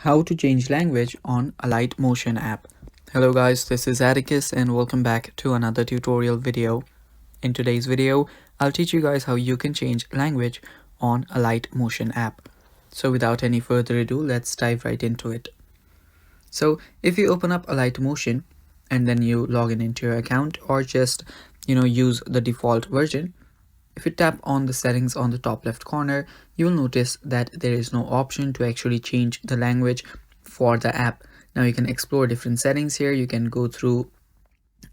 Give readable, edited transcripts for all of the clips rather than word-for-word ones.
How to change language on Alight Motion app. Hello guys, this is Atticus and welcome back to another tutorial video. In today's video, I'll teach you guys how you can change language on Alight Motion app. So without any further ado, let's dive right into it. So if you open up Alight Motion and then you log in into your account or just use the default version, if you tap on the settings on the top left corner, you will notice that there is no option to actually change the language for the app. Now you can explore different settings here, you can go through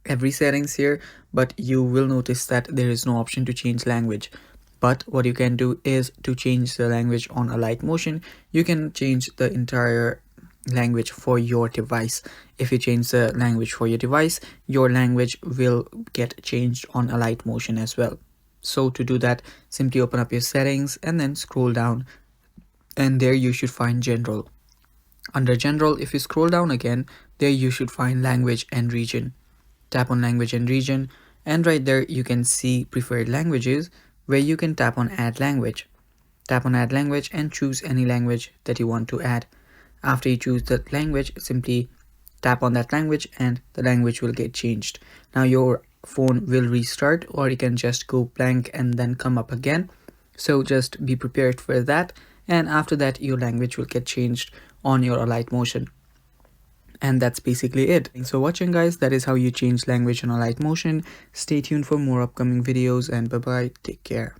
every settings here, but you will notice that there is no option to change language. But what you can do is to change the language on Alight Motion, you can change the entire language for your device. If you change the language for your device, your language will get changed on Alight Motion as well. So to do that, simply open up your settings and then scroll down, and there you should find general. Under general, if you scroll down again, there you should find language and region. Tap on language and region, and right there you can see preferred languages where you can tap on add language. Tap on add language and choose any language that you want to add. After you choose the language, simply tap on that language and the language will get changed. Now your phone will restart, or you can just go blank and then come up again. So just be prepared for that, and after that your language will get changed on your Alight Motion. And that's basically it. Thanks for watching guys. That is how you change language on Alight Motion. Stay tuned for more upcoming videos, and bye bye, take care.